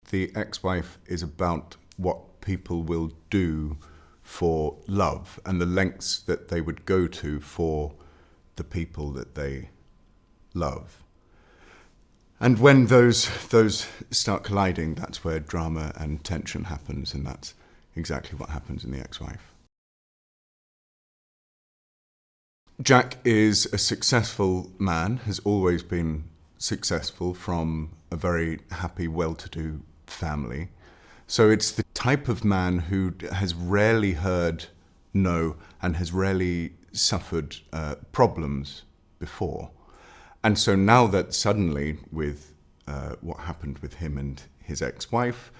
The Ex-Wife is about what people will do for love and the lengths that they would go to for the people that they love. And when those start colliding, that's where drama and tension happens, and that's exactly what happens in The Ex-Wife. Jack is a successful man, has always been successful from a very happy, well-to-do family. So it's the type of man who has rarely heard no and has rarely suffered problems before. And so now that suddenly with what happened with him and his ex-wife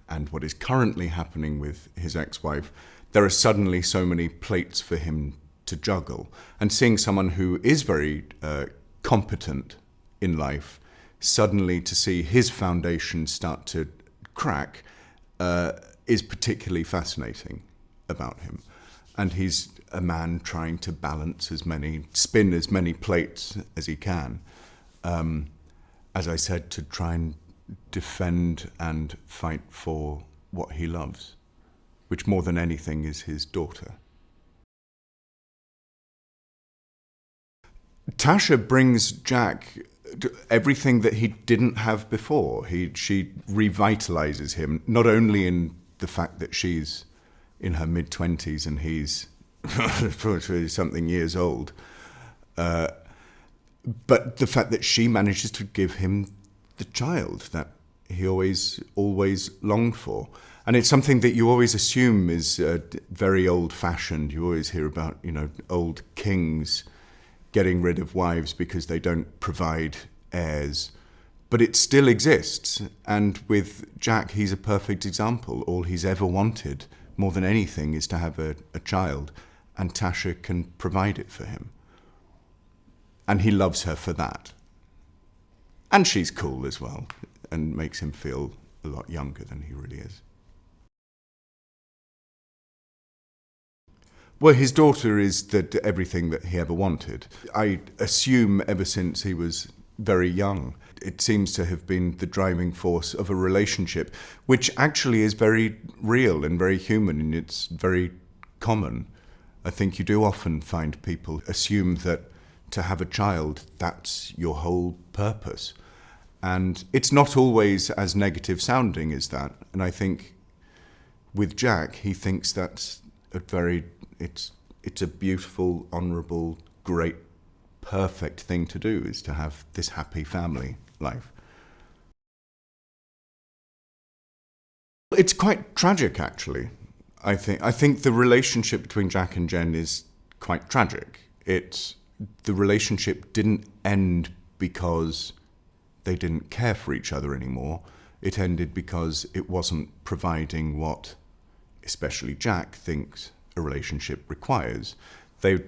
and what is currently happening with his ex-wife, there are suddenly so many plates for him to juggle. And seeing someone who is very competent in life, suddenly to see his foundation start to crack is particularly fascinating about him. And he's a man trying to spin as many plates as he can, as I said, to try and defend and fight for what he loves, which more than anything is his daughter. Tasha brings Jack everything that he didn't have before. She revitalizes him, not only in the fact that she's in her mid-20s and he's something years old, but the fact that she manages to give him the child that he always longed for. And it's something that you always assume is very old-fashioned. You always hear about, old kings getting rid of wives because they don't provide heirs. But it still exists. And with Jack, he's a perfect example. All he's ever wanted, more than anything, is to have a child. And Tasha can provide it for him. And he loves her for that. And she's cool as well, and makes him feel a lot younger than he really is. Well, his daughter is everything that he ever wanted. I assume ever since he was very young. It seems to have been the driving force of a relationship, which actually is very real and very human, and it's very common. I think you do often find people assume that to have a child, that's your whole purpose. And it's not always as negative sounding as that. And I think with Jack, he thinks that's it's a beautiful, honourable, great, perfect thing to do, is to have this happy family life. It's quite tragic, actually. I think the relationship between Jack and Jen is quite tragic. The relationship didn't end because they didn't care for each other anymore. It ended because it wasn't providing what, especially Jack, thinks a relationship requires. They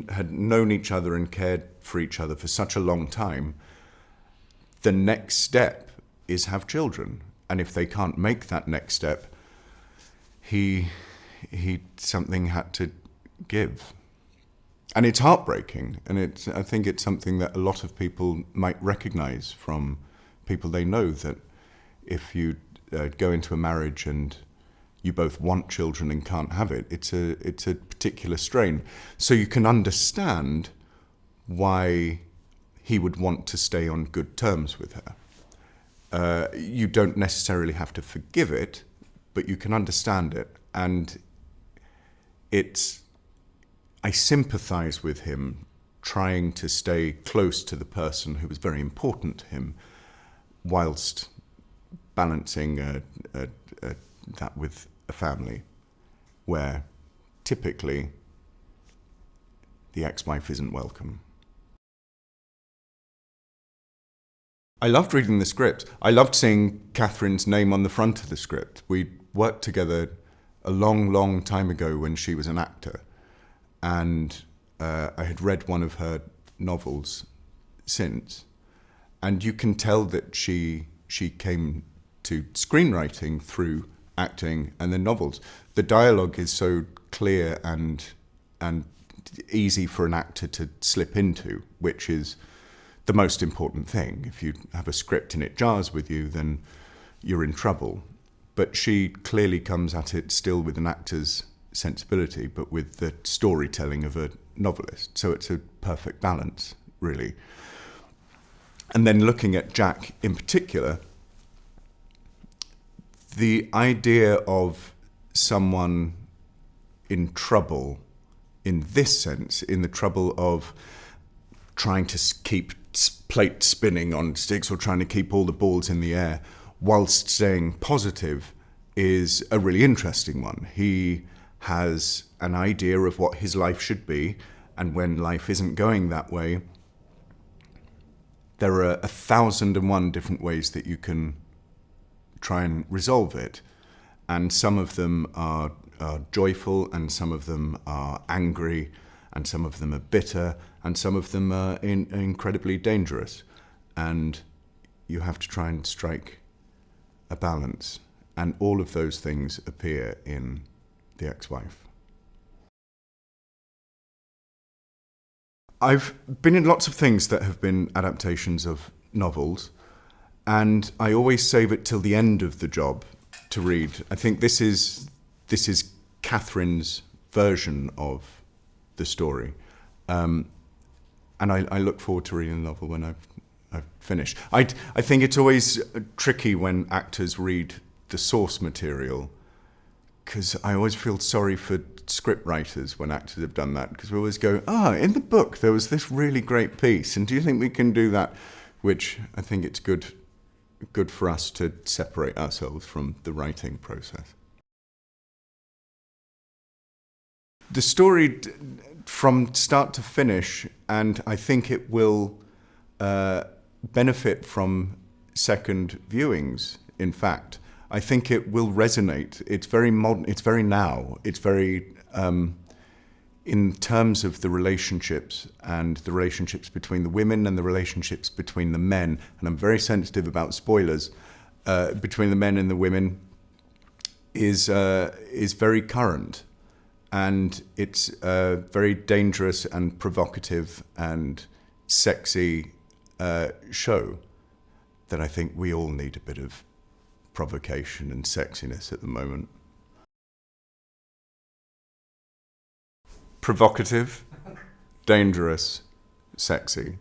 had known each other and cared for each other for such a long time. The next step is have children. And if they can't make that next step, something had to give. And it's heartbreaking. And I think it's something that a lot of people might recognize from people they know, that if you go into a marriage and you both want children and can't have it, it's a particular strain. So you can understand why he would want to stay on good terms with her. You don't necessarily have to forgive it, but you can understand it. And I sympathize with him trying to stay close to the person who was very important to him, whilst balancing that with a family where typically the ex-wife isn't welcome. I loved reading the script. I loved seeing Catherine's name on the front of the script. We worked together a long, long time ago when she was an actor, and I had read one of her novels since, and you can tell that she came to screenwriting through acting and then novels. The dialogue is so clear and easy for an actor to slip into, which is the most important thing. If you have a script and it jars with you, then you're in trouble. But she clearly comes at it still with an actor's sensibility, but with the storytelling of a novelist. So it's a perfect balance, really. And then looking at Jack in particular, the idea of someone in trouble, in this sense, in the trouble of trying to keep plates spinning on sticks or trying to keep all the balls in the air whilst staying positive, is a really interesting one. He has an idea of what his life should be, and when life isn't going that way, there are 1,001 different ways that you can try and resolve it. And some of them are joyful, and some of them are angry, and some of them are bitter, and some of them are incredibly dangerous. And you have to try and strike a balance. And all of those things appear in The Ex-Wife. I've been in lots of things that have been adaptations of novels, and I always save it till the end of the job to read. I think this is Catherine's version of the story, and I look forward to reading the novel when I've finished. I think it's always tricky when actors read the source material, because I always feel sorry for script writers when actors have done that, because we always go, in the book there was this really great piece, and do you think we can do that? Which I think it's good for us to separate ourselves from the writing process. The story from start to finish, and I think it will benefit from second viewings, in fact. I think it will resonate. It's very modern, it's very now, it's very, in terms of the relationships and the relationships between the women and the relationships between the men, and I'm very sensitive about spoilers, between the men and the women, is very current. And it's a very dangerous and provocative and sexy show that I think we all need a bit of provocation and sexiness at the moment. Provocative, dangerous, sexy.